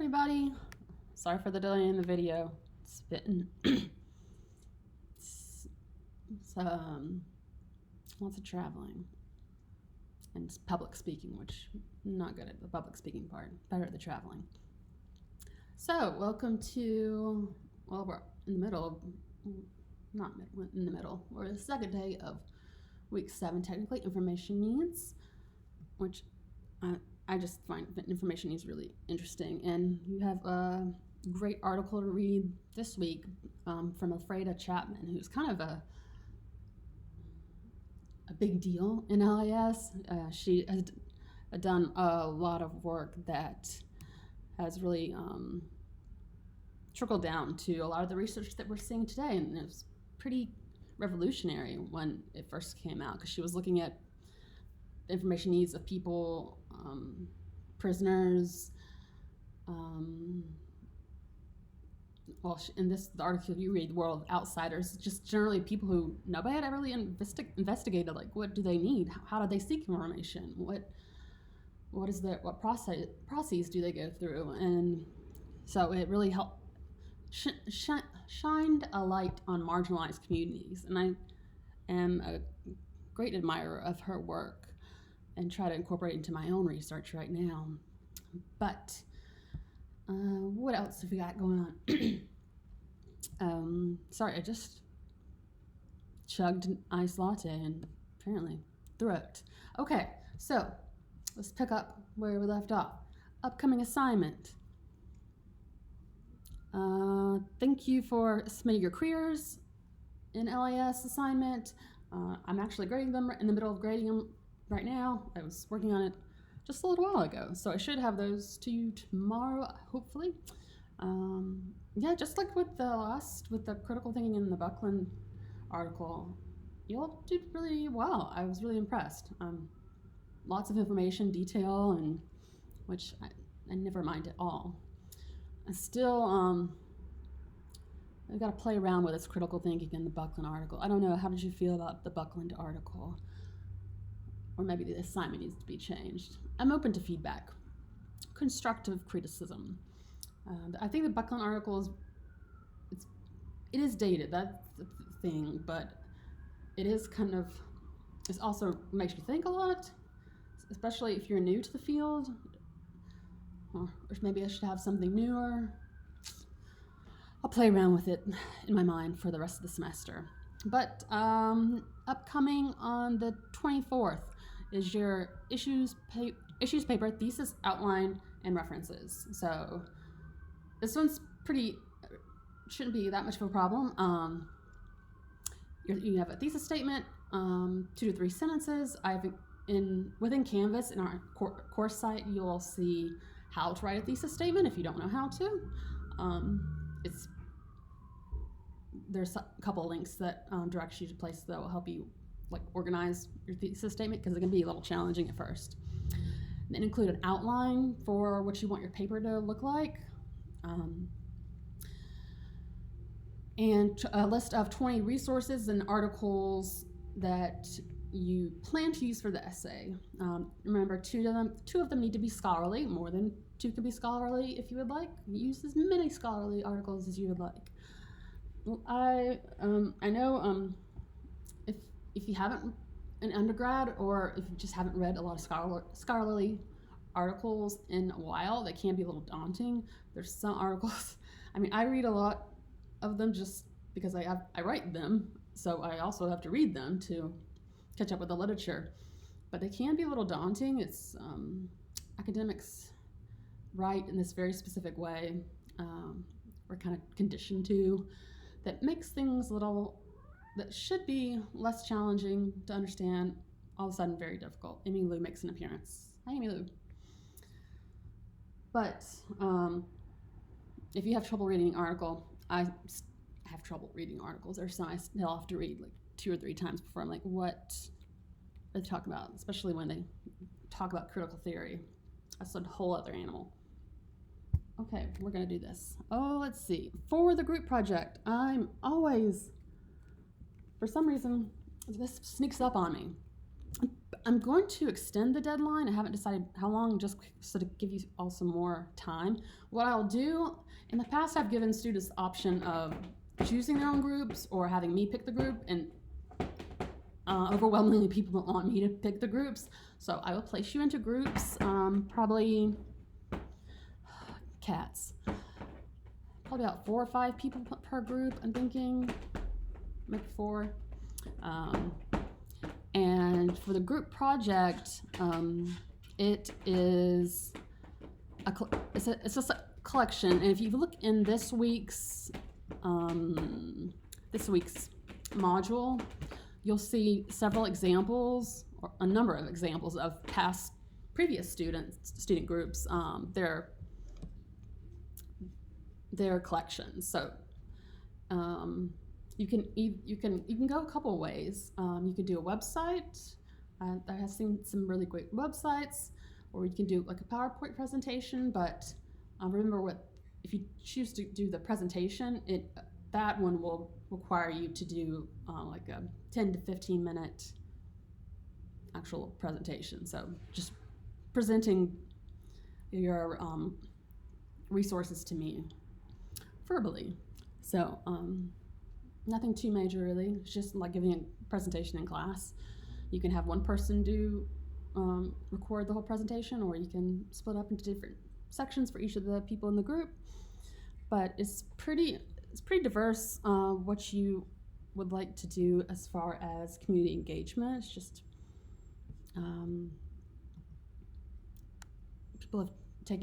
everybody. Sorry for the delay in the video. It's been lots of traveling and public speaking, which I'm not good at the public speaking part, better at the traveling. So welcome to, well, we're in the middle of, not in the middle, we're the second day of week 7, technically, information needs, which I just find information needs really interesting. And you have a great article to read this week from Elfreda Chapman, who's kind of a big deal in LIS. She has done a lot of work that has really trickled down to a lot of the research that we're seeing today. And it was pretty revolutionary when it first came out, because she was looking at the information needs of people, prisoners, in the article you read, the world of outsiders, just generally people who nobody had ever really investigated, like what do they need, how do they seek information, what processes do they go through. And so it really helped shined a light on marginalized communities, and I am a great admirer of her work and try to incorporate it into my own research right now. But what else have we got going on? Sorry, I just chugged an iced latte and apparently threw it. Okay, so let's pick up where we left off. Upcoming assignment. Thank you for submitting your careers in LIS assignment. I'm actually grading them, in the middle of grading them right now. I was working on it just a little while ago, so I should have those to you tomorrow, hopefully. Yeah, just like with the critical thinking in the Buckland article, you all did really well. I was really impressed. Lots of information, detail, and which I never mind at all. I still, I've got to play around with this critical thinking in the Buckland article. I don't know, how did you feel about the Buckland article? Or maybe the assignment needs to be changed. I'm open to feedback, constructive criticism. I think the Buckland article it is dated, that's the thing, but it is kind of, it also makes you think a lot, especially if you're new to the field, or maybe I should have something newer. I'll play around with it in my mind for the rest of the semester. But upcoming on the 24th is your issues paper, thesis outline, and references. So this one's shouldn't be that much of a problem. You have a thesis statement, 2 to 3 sentences. Within Canvas, in our course site, you'll see how to write a thesis statement if you don't know how to. There's a couple of links that direct you to places that will help you organize your thesis statement, because it can be a little challenging at first. And then include an outline for what you want your paper to look like, and a list of 20 resources and articles that you plan to use for the essay. Remember, two of them need to be scholarly. More than 2 can be scholarly if you would like. Use as many scholarly articles as you would like. I know if you haven't an undergrad, or if you just haven't read a lot of scholarly articles in a while, they can be a little daunting. There's some articles, I read a lot of them just because I write them, so I also have to read them to catch up with the literature, but they can be a little daunting. It's academics write in this very specific way, we're kind of conditioned to, that makes things that should be less challenging to understand, all of a sudden very difficult. Amy Lou makes an appearance. Hi, Amy Lou. But if you have trouble reading an article, I have trouble reading articles. There's some I still have to read 2 or 3 times before I'm like, what are they talking about? Especially when they talk about critical theory. That's a whole other animal. Okay, we're gonna do this. Oh, let's see. For the group project, I'm always, for some reason, this sneaks up on me. I'm going to extend the deadline. I haven't decided how long, just so to give you all some more time. What I'll do, in the past, I've given students the option of choosing their own groups or having me pick the group, and overwhelmingly people don't want me to pick the groups. So I will place you into groups, probably cats. Probably about 4 or 5 people per group, I'm thinking, maybe 4. And for the group project, it is it's just a collection. And if you look in this week's module, you'll see several examples, or a number of examples of previous student groups, their collections. So you can go a couple ways. You can do a website. I have seen some really great websites, or you can do like a PowerPoint presentation. But remember, if you choose to do the presentation, that one will require you to do like a 10 to 15 minute actual presentation. So just presenting your resources to me verbally. So nothing too major really. It's just like giving a presentation in class. You can have one person record the whole presentation, or you can split up into different sections for each of the people in the group. But it's pretty diverse what you would like to do as far as community engagement. It's just people have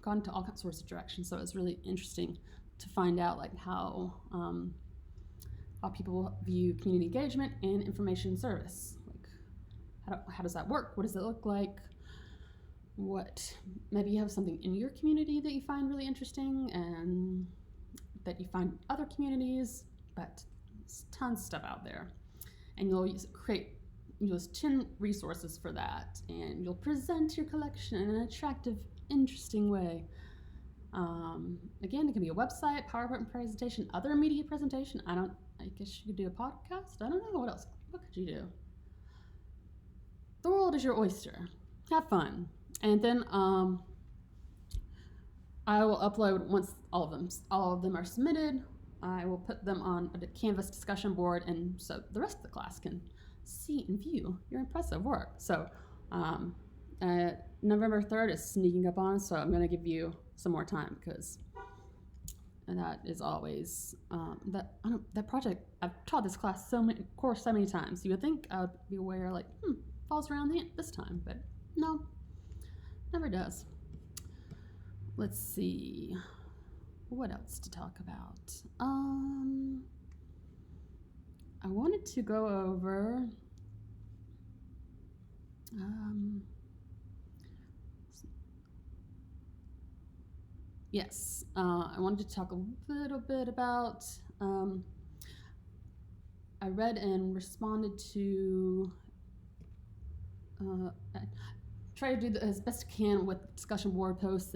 gone to all sorts of directions, so it's really interesting to find out like how people view community engagement and information service. Like how does that work? What does it look like? Maybe you have something in your community that you find really interesting and that you find other communities, but there's tons of stuff out there. And you'll use 10 resources for that, and you'll present your collection in an attractive, interesting way. Again, it can be a website, PowerPoint presentation, other media presentation. I guess you could do a podcast. I don't know what else. What could you do? The world is your oyster. Have fun. And then I will upload, once all of them are submitted, I will put them on a Canvas discussion board, and so the rest of the class can see and view your impressive work. So November 3rd is sneaking up on us, so I'm going to give you some more time, because that is always that project. I've taught this class so many times. You would think I would be aware, like falls around this time, but no, never does. Let's see, what else to talk about. I wanted to go over yes, I wanted to talk a little bit about I read and responded to I try to do as best I can with discussion board posts.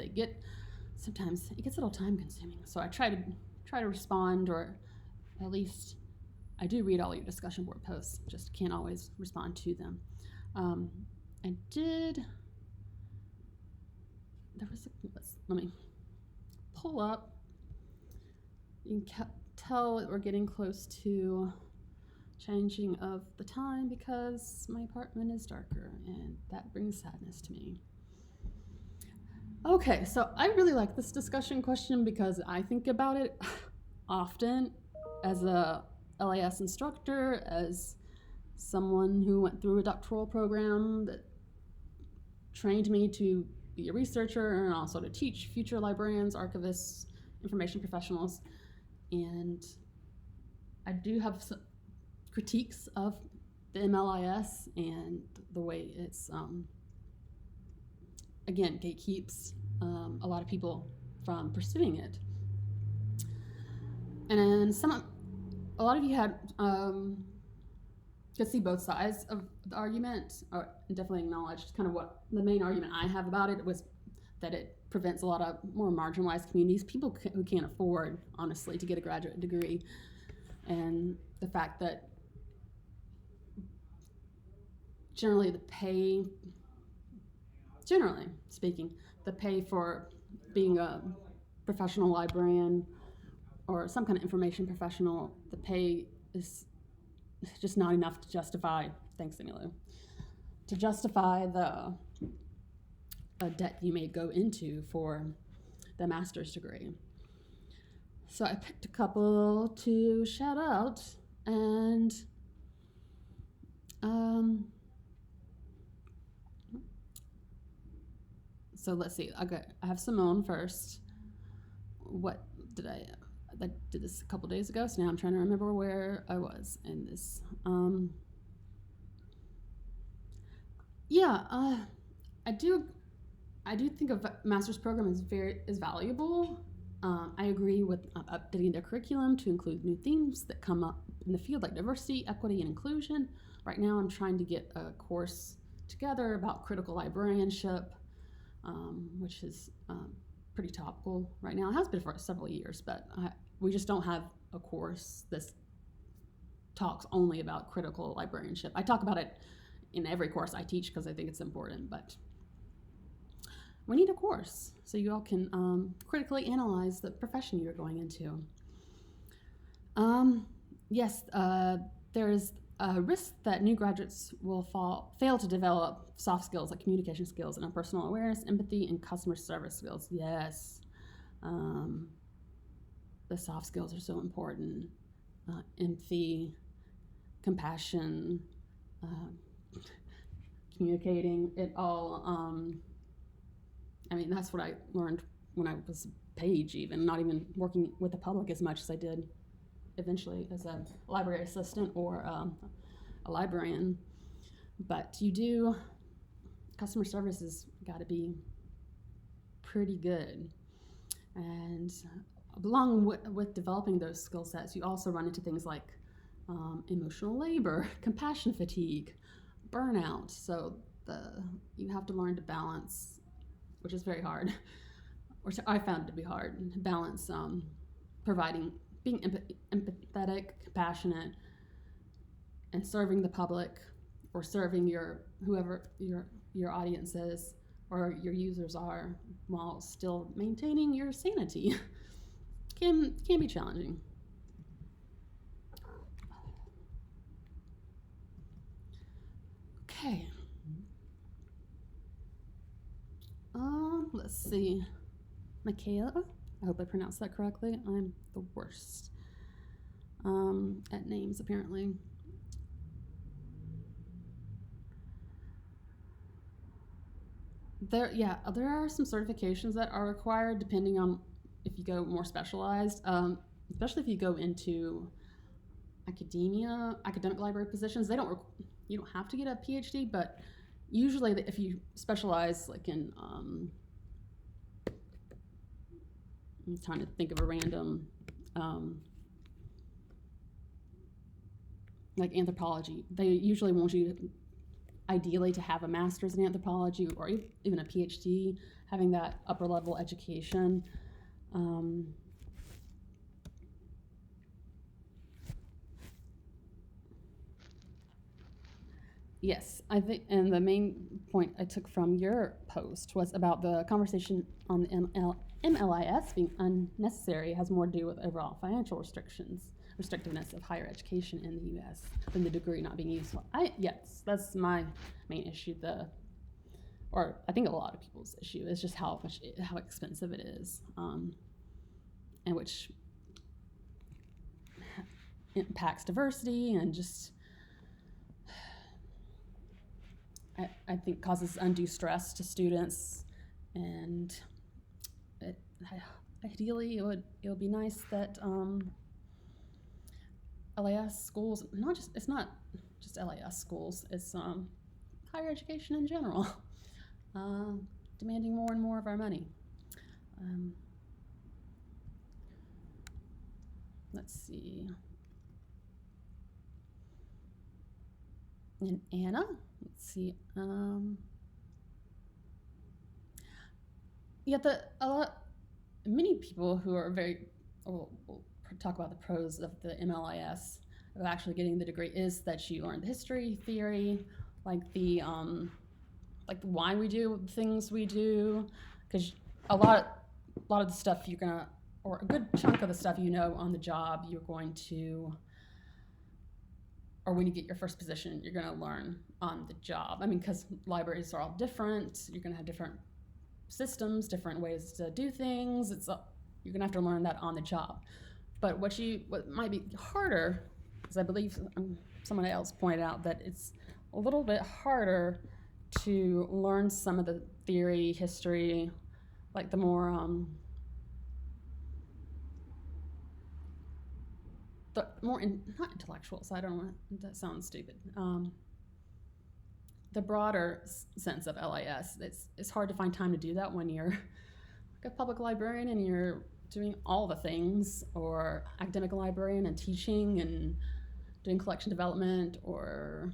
Sometimes it gets a little time consuming, so I try to respond, or at least I do read all your discussion board posts, just can't always respond to them. I did, let me pull up. You can tell that we're getting close to changing of the time, because my apartment is darker, and that brings sadness to me. Okay, so I really like this discussion question because I think about it often as a LAS instructor, as someone who went through a doctoral program that trained me to be a researcher and also to teach future librarians, archivists, information professionals. And I do have some critiques of the MLIS and the way it's, again, gatekeeps a lot of people from pursuing it. And a lot of you could see both sides of the argument, or definitely acknowledged kind of what the main argument I have about it was, that it prevents a lot of more marginalized communities, people who can't afford, honestly, to get a graduate degree. And the fact that generally speaking, the pay for being a professional librarian or some kind of information professional, the pay is just not enough to justify, thanks, Emilu, to justify the debt you may go into for the master's degree. So I picked a couple to shout out, and so let's see. Okay, I have Simone first. What did I did this a couple days ago, so now I'm trying to remember where I was in this. I do think a master's program is valuable. I agree with updating their curriculum to include new themes that come up in the field, like diversity, equity, and inclusion. Right now, I'm trying to get a course together about critical librarianship, which is pretty topical right now. It has been for several years, but we just don't have a course that talks only about critical librarianship. I talk about it in every course I teach because I think it's important, but we need a course so you all can critically analyze the profession you're going into. Yes, there is a risk that new graduates will fail to develop soft skills like communication skills and interpersonal awareness, empathy, and customer service skills. Yes, the soft skills are so important. Empathy, compassion, communicating, it all, that's what I learned when I was a page, even, not even working with the public as much as I did eventually as a library assistant or a librarian. But customer service has got to be pretty good. And along with developing those skill sets, you also run into things like emotional labor, compassion fatigue, burnout. So you have to learn to balance, which is very hard, or I found it to be hard, balance being empathetic, compassionate, and serving the public, or serving whoever your audience is or your users are, while still maintaining your sanity. can be challenging. Okay. Let's see. Michaela, I hope I pronounced that correctly. I'm the worst at names, apparently. There are some certifications that are required depending on if you go more specialized, especially if you go into academic library positions. You don't have to get a PhD, but usually if you specialize, like in I'm trying to think of a random like anthropology, they usually want you ideally to have a master's in anthropology or even a PhD, having that upper level education. Yes, I think, and the main point I took from your post was about the conversation on the MLIS being unnecessary has more to do with overall financial restrictiveness of higher education in the U.S. than the degree not being useful. Yes, that's my main issue. Or I think a lot of people's issue is just how expensive it is, and which impacts diversity and just I think causes undue stress to students, and ideally it would be nice that LAS schools, it's not just LAS schools, it's higher education in general, demanding more and more of our money. Let's see. And Anna, let's see. Many people who are we'll talk about the pros of the MLIS of actually getting the degree is that you learn the history, theory, like why we do the things we do, because a lot of the stuff you're gonna, or a good chunk of the stuff on the job, you're going to, or when you get your first position, you're gonna learn on the job. I mean, because libraries are all different, you're gonna have different systems, different ways to do things. You're gonna have to learn that on the job. But what might be harder, is I believe someone else pointed out that it's a little bit harder to learn some of the theory, history, like the more not intellectuals. I don't know. That sounds stupid. The broader sense of LIS. It's hard to find time to do that when you're like a public librarian and you're doing all the things, or academic librarian and teaching and doing collection development, or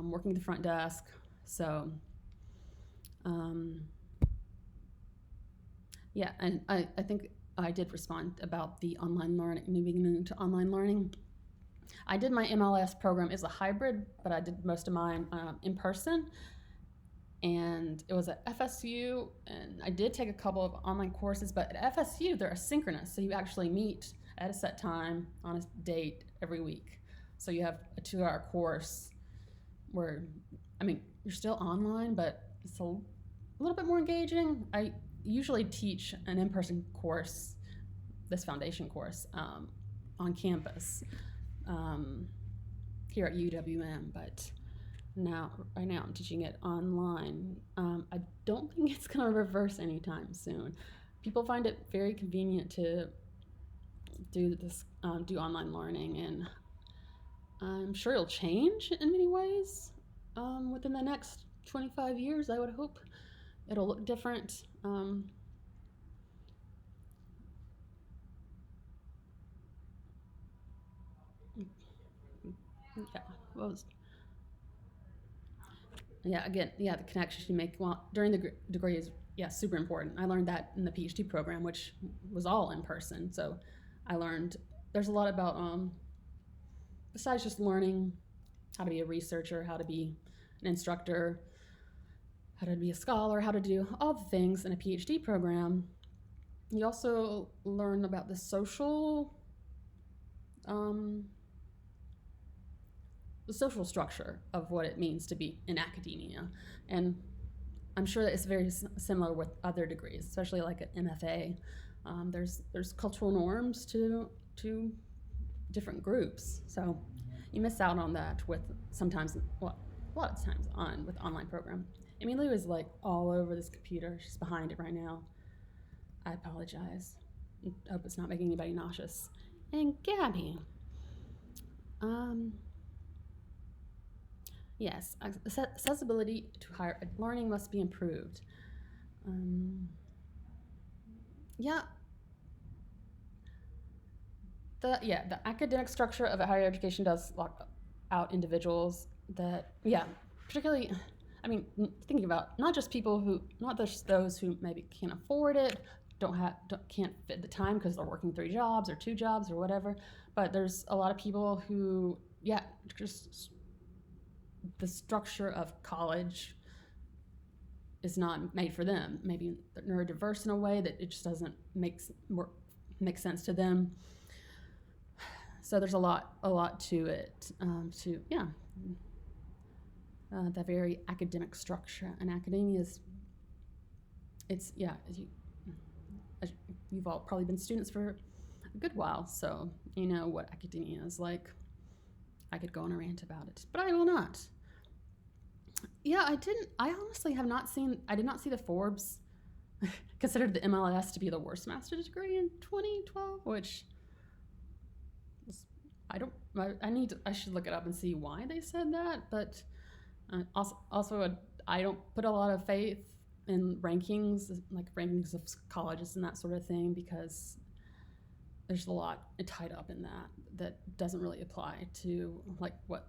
working the front desk. So, yeah, and I think I did respond about the online learning, moving to online learning. I did my MLS program as a hybrid, but I did most of mine in person. And it was at FSU, and I did take a couple of online courses, but at FSU, they're asynchronous. So you actually meet at a set time on a date every week. So you have a 2-hour course where, I mean, you're still online, but it's a little bit more engaging. I usually teach an in-person course, this foundation course, on campus here at UWM, but right now I'm teaching it online. I don't think it's going to reverse anytime soon. People find it very convenient to do this, do online learning, and I'm sure it'll change in many ways within the next 25 years. I would hope it'll look different. The connections you make during the degree is super important. I learned that in the PhD program, which was all in person. So I learned there's a lot about besides just learning how to be a researcher, how to be an instructor, how to be a scholar, how to do all the things in a PhD program. You also learn about the social structure of what it means to be in academia. And I'm sure that it's very similar with other degrees, especially like an MFA. There's cultural norms to different groups. So you miss out on that with sometimes, well, a lot of times with online program. Amy Lou is like all over this computer. She's behind it right now. I apologize. I hope it's not making anybody nauseous. And Gabby. Yes, accessibility to higher learning must be improved. The academic structure of higher education does lock out individuals that, particularly, I mean, thinking about not just those who maybe can't afford it, can't fit the time because they're working 3 jobs or 2 jobs or whatever, but there's a lot of people who, just the structure of college is not made for them. Maybe they're neurodiverse in a way that it just doesn't make sense to them. So there's a lot to it, the very academic structure. And academia you've all probably been students for a good while, so you know what academia is like. I could go on a rant about it, but I will not. I honestly I did not see the Forbes considered the MLS to be the worst master's degree in 2012, which I should look it up and see why they said that, but also I don't put a lot of faith in rankings of colleges and that sort of thing, because there's a lot tied up in that doesn't really apply to like what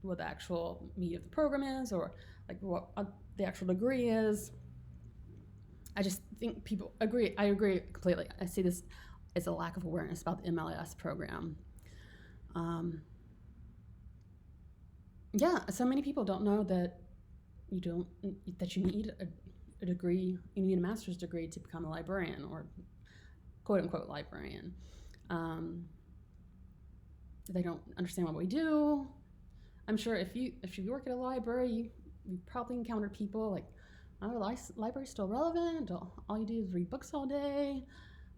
the actual meat of the program is, or like what the actual degree is. I just think people agree. I agree completely. I see this as a lack of awareness about the MLS program. yeah, so many people don't know that you need a degree, you need a master's degree to become a librarian or quote unquote librarian. They don't understand what we do. I'm sure if you work at a library, you probably encounter people like, oh, the library's still relevant. All you do is read books all day.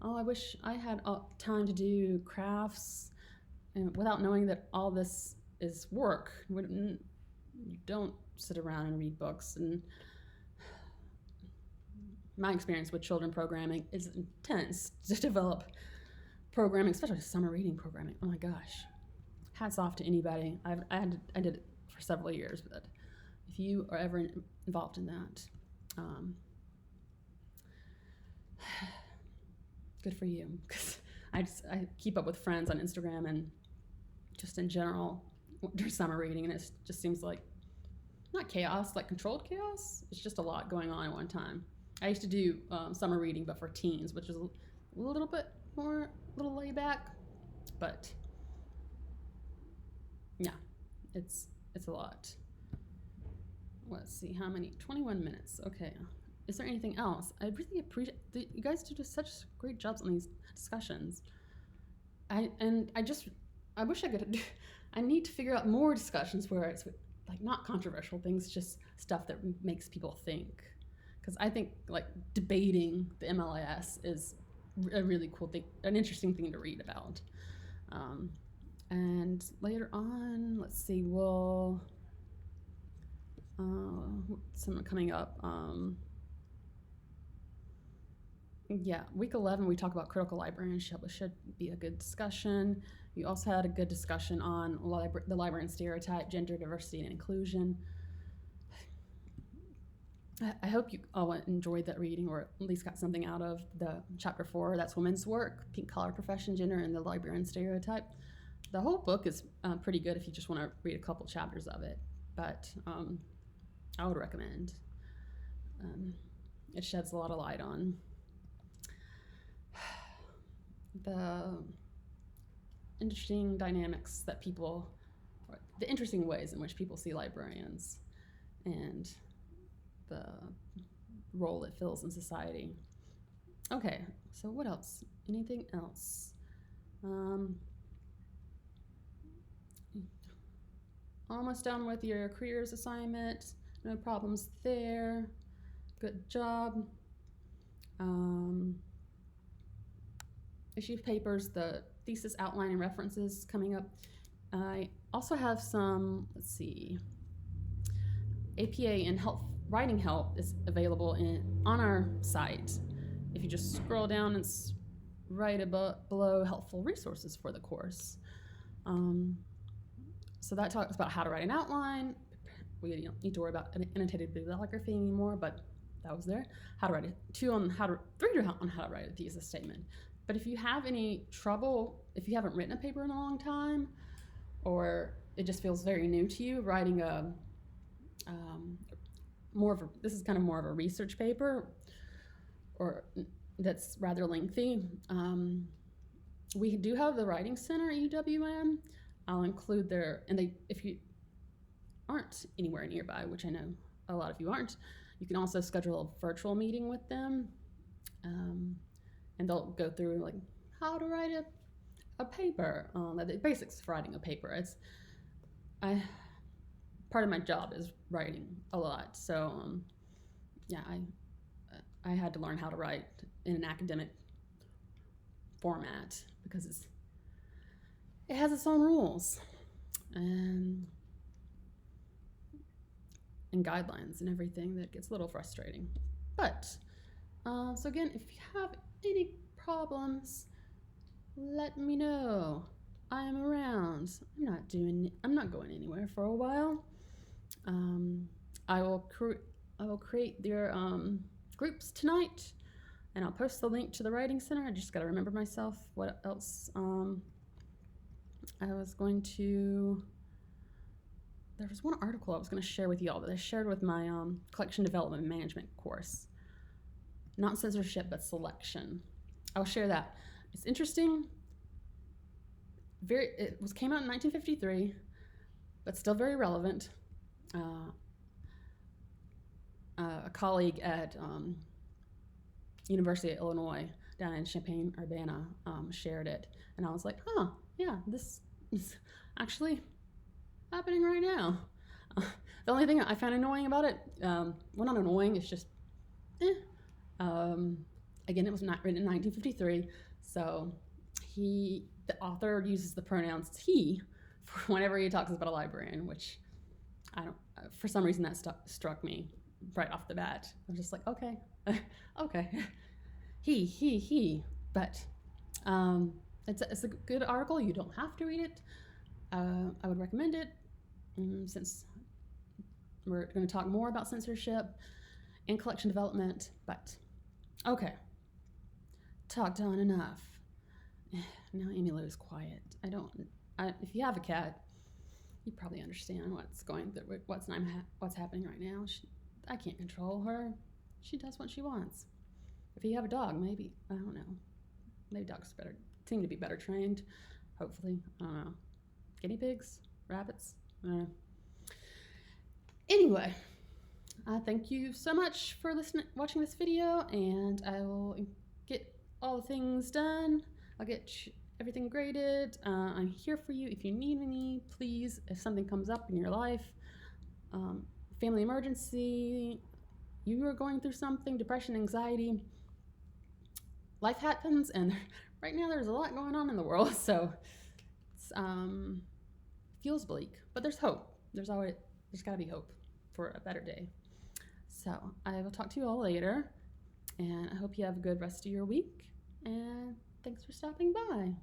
Oh, I wish I had time to do crafts, and without knowing that all this is work. You don't sit around and read books. And my experience with children programming is intense to develop programming, especially summer reading programming. Oh my gosh, hats off to anybody. I did it for several years, but if you are ever involved in that, good for you. Because I keep up with friends on Instagram and just in general during summer reading, and it just seems like not chaos, like controlled chaos. It's just a lot going on at one time. I used to do summer reading, but for teens, which is a little bit more, a little laid back, but yeah, it's a lot. Let's see, how many? 21 minutes. Okay. Is there anything else? I really appreciate you guys do such great jobs on these discussions. I wish I could. I need to figure out more discussions where it's like not controversial things, just stuff that makes people think. Because I think like debating the MLIS is a really cool thing, an interesting thing to read about. And later on, let's see, we'll something coming up. Yeah, week 11 we talk about critical librarianship, which should be a good discussion. You also had a good discussion on the librarian stereotype, gender diversity and inclusion. I hope you all enjoyed that reading, or at least got something out of the chapter 4. That's women's work, pink collar profession, gender, and the librarian stereotype. The whole book is pretty good if you just want to read a couple chapters of it, but I would recommend. It sheds a lot of light on the interesting dynamics that people, or the interesting ways in which people see librarians and the role it fills in society. Okay, so what else? Anything else? Almost done with your careers assignment. No problems there. Good job. Issue papers, the thesis outline and references coming up. I also have some, let's see, APA and writing help is available on our site. If you just scroll down, it's right below helpful resources for the course. So that talks about how to write an outline. We don't need to worry about annotated bibliography anymore, but that was there. How to write it. 3 on how to write a thesis statement. But if you have any trouble, if you haven't written a paper in a long time, or it just feels very new to you, writing this is kind of more of a research paper, or that's rather lengthy. We do have the Writing Center at UWM. I'll include if you aren't anywhere nearby, which I know a lot of you aren't, you can also schedule a virtual meeting with them. And they'll go through like how to write a paper, the basics of writing a paper. Part of my job is writing a lot, so yeah, I had to learn how to write in an academic format because it has its own rules and guidelines and everything that gets a little frustrating. But so again, if you have any problems, let me know. I am around. I'm not going anywhere for a while. I will create their groups tonight, and I'll post the link to the Writing Center. I just got to remember myself what else. There was one article I was going to share with you all that I shared with my collection development management course. Not censorship, but selection. I'll share that. It's interesting. Came out in 1953. but still very relevant. A colleague at University of Illinois down in Champaign-Urbana shared it, and I was like, huh, yeah, this is actually happening right now. The only thing I found annoying about it, well, not annoying, it's just, again, it was not written in 1953, so the author uses the pronouns he for whenever he talks about a librarian, which I don't, for some reason that struck me right off the bat. I'm just like, okay, okay, he, but it's a good article. You don't have to read it. I would recommend it since we're going to talk more about censorship and collection development, but okay, talked on enough. Now Amy Lou is quiet. If you have a cat, you probably understand what's happening right now. I can't control her. She does what she wants. If you have a dog, maybe, I don't know. Maybe dogs seem to be better trained. Hopefully, I don't know. Guinea pigs, rabbits. Anyway, thank you so much for watching this video, and I will get all the things done. I'll get everything graded. I'm here for you if you need me. Please, if something comes up in your life, family emergency, you are going through something, depression, anxiety, life happens, and right now there's a lot going on in the world, so it's feels bleak, but there's hope. There's gotta be hope for a better day. So I will talk to you all later, and I hope you have a good rest of your week, and thanks for stopping by.